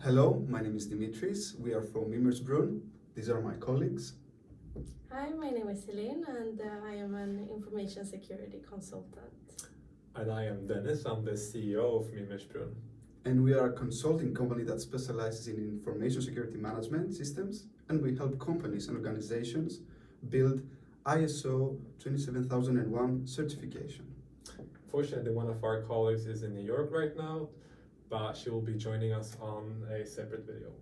Hello, my name is Dimitris. We are from Mimmersbrunn. These are my colleagues. Hi, my name is Celine and I am an information security consultant. And I am Dennis, I'm the CEO of Mimmersbrunn. And we are a consulting company that specializes in information security management systems, and we help companies and organizations build ISO 27001 certification. Fortunately, one of our colleagues is in New York right now, but she will be joining us on a separate video.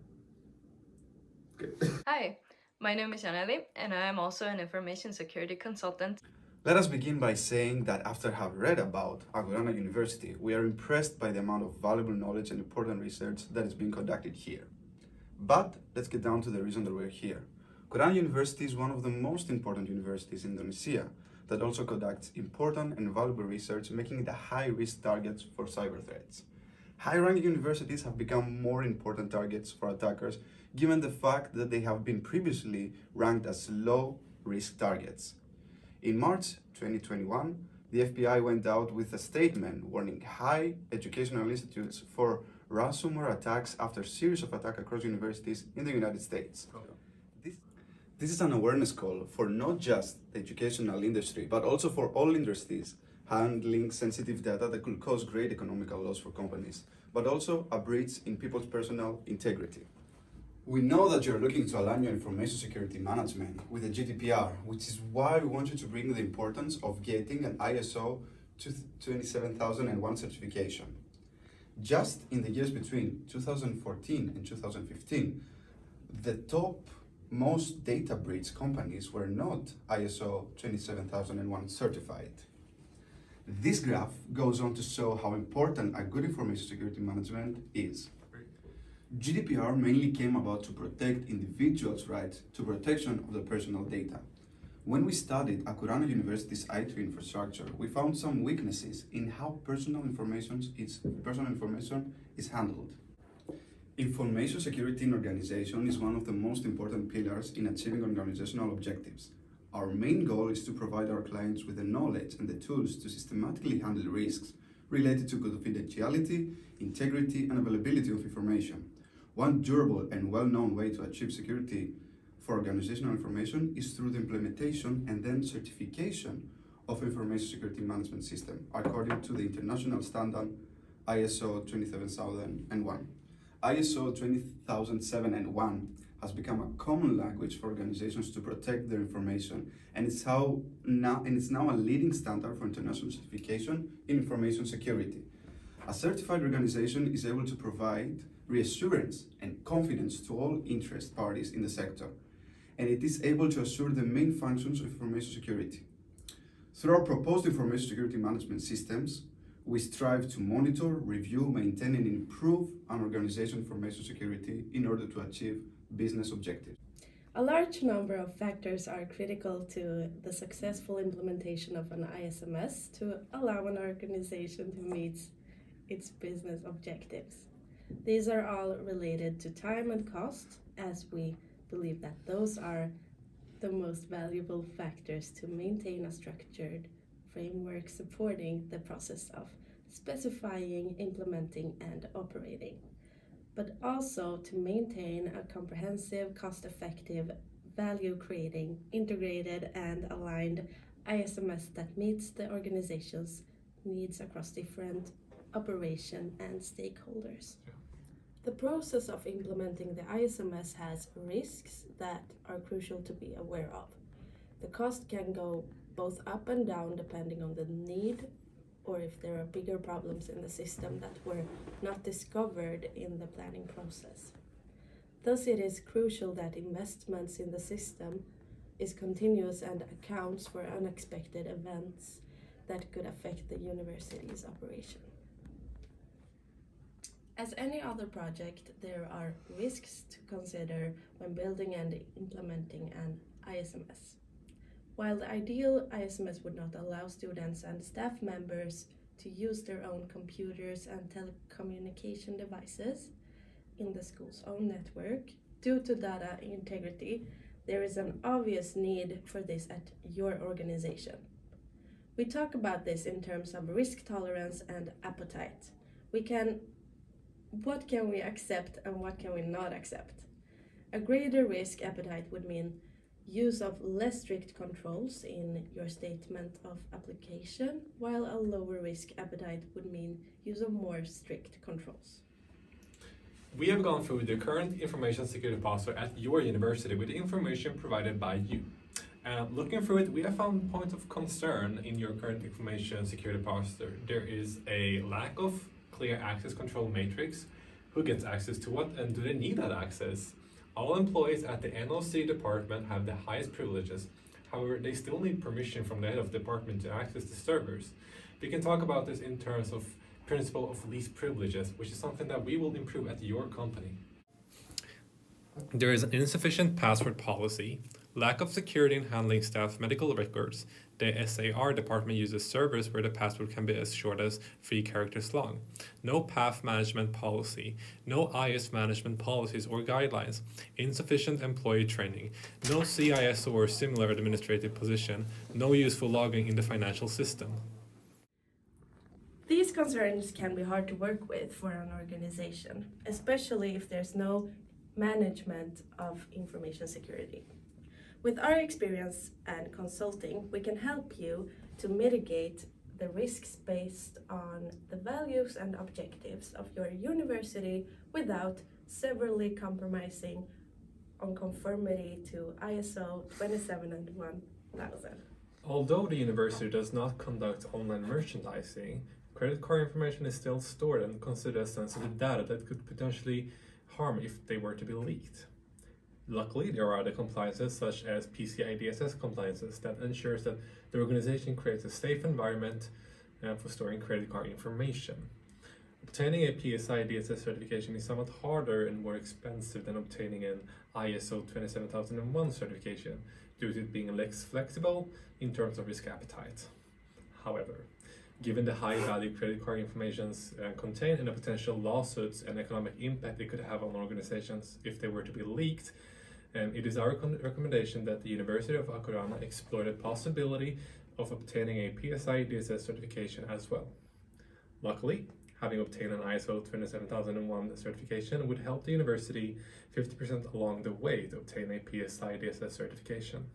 Hi, my name is Janelli, and I am also an information security consultant. Let us begin by saying that after having read about Agorana University, we are impressed by the amount of valuable knowledge and important research that is being conducted here. But let's get down to the reason that we're here. Agorana University is one of the most important universities in Indonesia that also conducts important and valuable research, making it a high-risk target for cyber threats. High-ranking universities have become more important targets for attackers, given the fact that they have been previously ranked as low-risk targets. In March 2021, the FBI went out with a statement warning high educational institutes for ransomware attacks after a series of attacks across universities in the United States. This is an awareness call for not just the educational industry, but also for all industries handling sensitive data that could cause great economical loss for companies, but also a breach in people's personal integrity. We know that you're looking to align your information security management with the GDPR, which is why we want you to bring the importance of getting an ISO 27001 certification. Just in the years between 2014 and 2015, the top most data breach companies were not ISO 27001 certified. This graph goes on to show how important a good information security management is. GDPR mainly came about to protect individuals' right to protection of their personal data. When we studied Agorana University's IT infrastructure, we found some weaknesses in how personal information is handled. Information security in organization is one of the most important pillars in achieving organizational objectives. Our main goal is to provide our clients with the knowledge and the tools to systematically handle risks related to confidentiality, integrity, and availability of information. One durable and well-known way to achieve security for organizational information is through the implementation and then certification of information security management system according to the international standard ISO 27001. ISO 20007 has become a common language for organizations to protect their information, and it's now a leading standard for international certification in information security. A certified organization is able to provide reassurance and confidence to all interest parties in the sector, and it is able to assure the main functions of information security. Through our proposed information security management systems, we strive to monitor, review, maintain, and improve an organization's information security in order to achieve business objectives. A large number of factors are critical to the successful implementation of an ISMS to allow an organization to meet its business objectives. These are all related to time and cost, as we believe that those are the most valuable factors to maintain a structured framework supporting the process of specifying, implementing, and operating, but also to maintain a comprehensive, cost-effective, value-creating, integrated, and aligned ISMS that meets the organization's needs across different operation and stakeholders. The process of implementing the ISMS has risks that are crucial to be aware of. The cost can go both up and down depending on the need or if there are bigger problems in the system that were not discovered in the planning process. Thus, it is crucial that investments in the system is continuous and accounts for unexpected events that could affect the university's operation. As any other project, there are risks to consider when building and implementing an ISMS. While the ideal ISMS would not allow students and staff members to use their own computers and telecommunication devices in the school's own network, due to data integrity, there is an obvious need for this at your organization. We talk about this in terms of risk tolerance and appetite. We can what can we accept and what can we not accept? A greater risk appetite would mean use of less strict controls in your statement of application, while a lower risk appetite would mean use of more strict controls. We have gone through the current information security posture at your university with the information provided by you. Looking through it, we have found points of concern in your current information security posture. There is a lack of clear access control matrix. Who gets access to what, and do they need that access? All employees at the NOC department have the highest privileges. However, they still need permission from the head of the department to access the servers. We can talk about this in terms of principle of least privileges, which is something that we will improve at your company. There is an insufficient password policy, lack of security in handling staff medical records. The SAR department uses servers where the password can be as short as 3 characters long. No path management policy, no IS management policies or guidelines, insufficient employee training, no CISO or similar administrative position, no useful logging in the financial system. These concerns can be hard to work with for an organization, especially if there's no management of information security. With our experience and consulting, we can help you to mitigate the risks based on the values and objectives of your university without severely compromising on conformity to ISO 27001. Although the university does not conduct online merchandising, credit card information is still stored and considered as sensitive data that could potentially harm if they were to be leaked. Luckily, there are other compliances such as PCI DSS compliances that ensures that the organization creates a safe environment for storing credit card information. Obtaining a PSI DSS certification is somewhat harder and more expensive than obtaining an ISO 27001 certification due to it being less flexible in terms of risk appetite. However, given the high value credit card informations contained and the potential lawsuits and economic impact they could have on organizations if they were to be leaked, it is our recommendation that the University of Akurana explore the possibility of obtaining a PSI DSS certification as well. Luckily, having obtained an ISO 27001 certification would help the university 50% along the way to obtain a PSI DSS certification.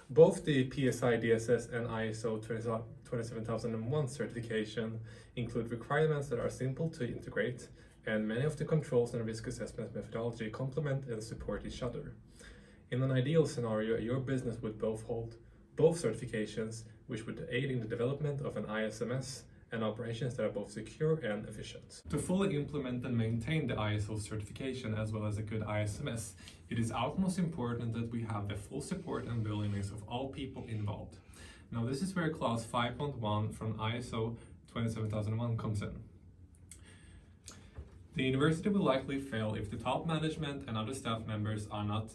Both the PSI DSS and ISO 27001 certification include requirements that are simple to integrate, and many of the controls and risk assessment methodology complement and support each other. In an ideal scenario, your business would both hold both certifications, which would aid in the development of an ISMS and operations that are both secure and efficient. To fully implement and maintain the ISO certification as well as a good ISMS, it is utmost important that we have the full support and willingness of all people involved. Now, this is where clause 5.1 from ISO 27001 comes in. The university will likely fail if the top management and other staff members are not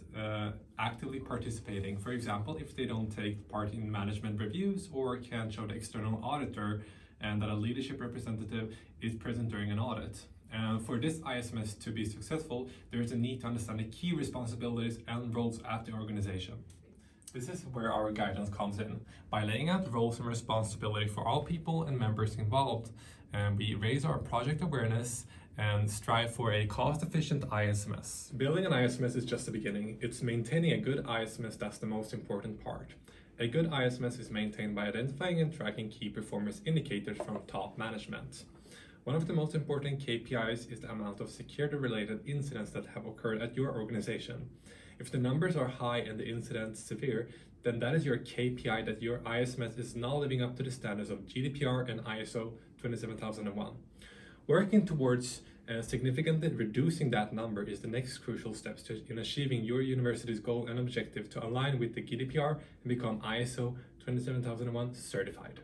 actively participating. For example, if they don't take part in management reviews or can't show the external auditor and that a leadership representative is present during an audit. For this ISMS to be successful, there is a need to understand the key responsibilities and roles at the organization. This is where our guidance comes in. By laying out roles and responsibility for all people and members involved, we raise our project awareness and strive for a cost-efficient ISMS. Building an ISMS is just the beginning. It's maintaining a good ISMS that's the most important part. A good ISMS is maintained by identifying and tracking key performance indicators from top management. One of the most important KPIs is the amount of security-related incidents that have occurred at your organization. If the numbers are high and the incidents severe, then that is your KPI that your ISMS is not living up to the standards of GDPR and ISO 27001. Working towards significantly reducing that number is the next crucial steps in achieving your university's goal and objective to align with the GDPR and become ISO 27001 certified.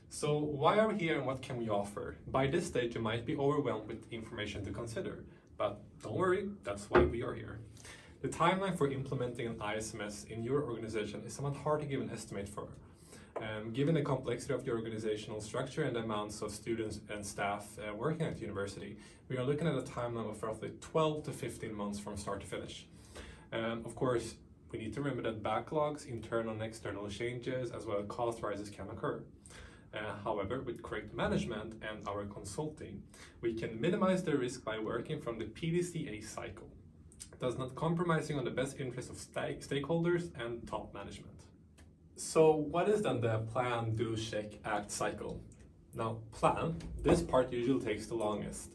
So why are we here and what can we offer? By this stage, you might be overwhelmed with information to consider, but don't worry, that's why we are here. The timeline for implementing an ISMS in your organization is somewhat hard to give an estimate for. Given the complexity of the organizational structure and the amounts of students and staff working at the university, we are looking at a timeline of roughly 12 to 15 months from start to finish. Of course, we need to remember that backlogs, internal and external changes, as well as cost rises can occur. However, with correct management and our consulting, we can minimize the risk by working from the PDCA cycle, thus not compromising on the best interest of stakeholders and top management. So what is then the plan, do, check, act cycle? Now, plan, this part usually takes the longest,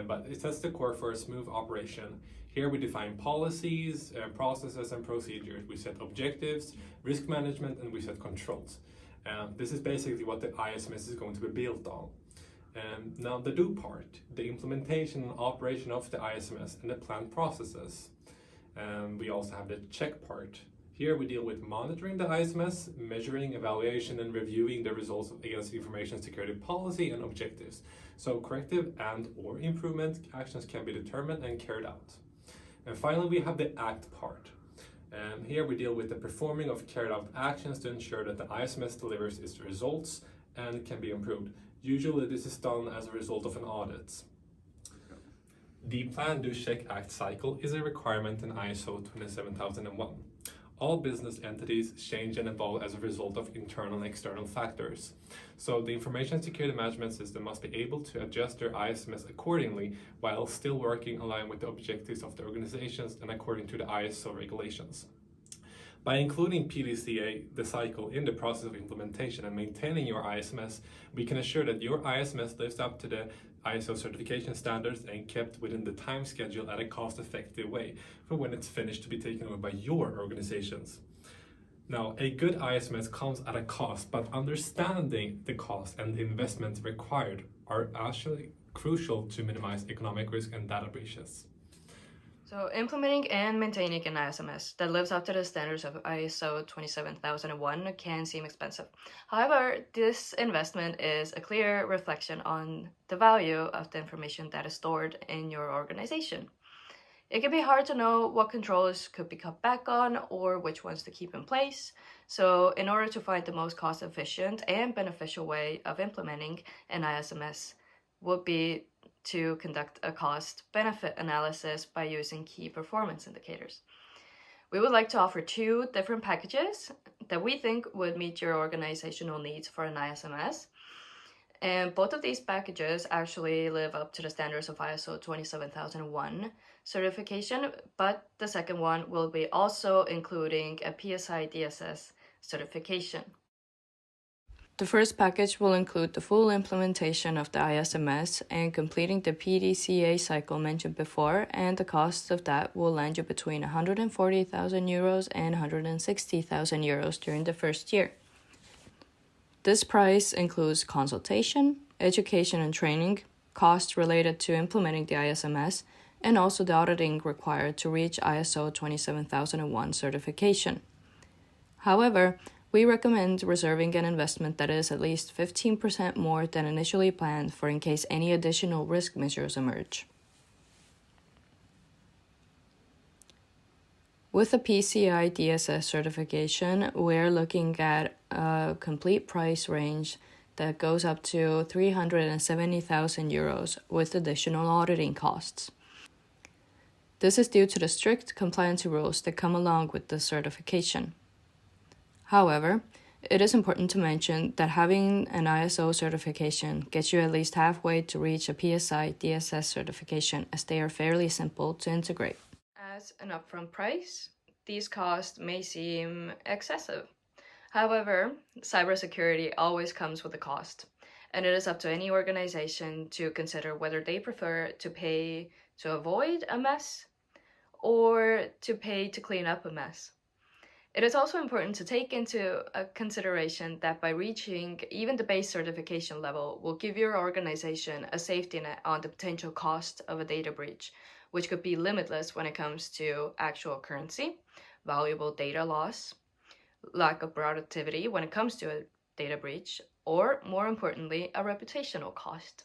but it sets the core for a smooth operation. Here we define policies, processes and procedures. We set objectives, risk management, and we set controls. This is basically what the ISMS is going to be built on. Now the do part, the implementation and operation of the ISMS and the planned processes. We also have the check part. Here we deal with monitoring the ISMS, measuring, evaluation, and reviewing the results against information security policy and objectives. So corrective and/or improvement actions can be determined and carried out. And finally, we have the act part. Here we deal with the performing of carried out actions to ensure that the ISMS delivers its results and can be improved. Usually this is done as a result of an audit. The plan, do, check, act cycle is a requirement in ISO 27001. All business entities change and evolve as a result of internal and external factors. So the information security management system must be able to adjust their ISMS accordingly while still working aligned with the objectives of the organizations and according to the ISO regulations. By including PDCA, the cycle, in the process of implementation and maintaining your ISMS, we can assure that your ISMS lives up to the ISO certification standards and kept within the time schedule at a cost-effective way for when it's finished to be taken over by your organizations. Now, a good ISMS comes at a cost, but understanding the cost and the investments required are actually crucial to minimize economic risk and data breaches. So implementing and maintaining an ISMS that lives up to the standards of ISO 27001 can seem expensive. However, this investment is a clear reflection on the value of the information that is stored in your organization. It can be hard to know what controls could be cut back on or which ones to keep in place. So in order to find the most cost-efficient and beneficial way of implementing an ISMS would be to conduct a cost-benefit analysis by using key performance indicators. We would like to offer 2 different packages that we think would meet your organizational needs for an ISMS. And both of these packages actually live up to the standards of ISO 27001 certification, but the second one will be also including a PSI DSS certification. The first package will include the full implementation of the ISMS and completing the PDCA cycle mentioned before, and the cost of that will land you between 140,000 euros and 160,000 euros during the first year. This price includes consultation, education and training, costs related to implementing the ISMS, and also the auditing required to reach ISO 27001 certification. However, we recommend reserving an investment that is at least 15% more than initially planned for in case any additional risk measures emerge. With the PCI DSS certification, we're looking at a complete price range that goes up to 370,000 euros with additional auditing costs. This is due to the strict compliance rules that come along with the certification. However, it is important to mention that having an ISO certification gets you at least halfway to reach a PSI DSS certification, as they are fairly simple to integrate. As an upfront price, these costs may seem excessive. However, cybersecurity always comes with a cost, and it is up to any organization to consider whether they prefer to pay to avoid a mess or to pay to clean up a mess. It is also important to take into consideration that by reaching even the base certification level will give your organization a safety net on the potential cost of a data breach, which could be limitless when it comes to actual currency, valuable data loss, lack of productivity when it comes to a data breach, or more importantly, a reputational cost.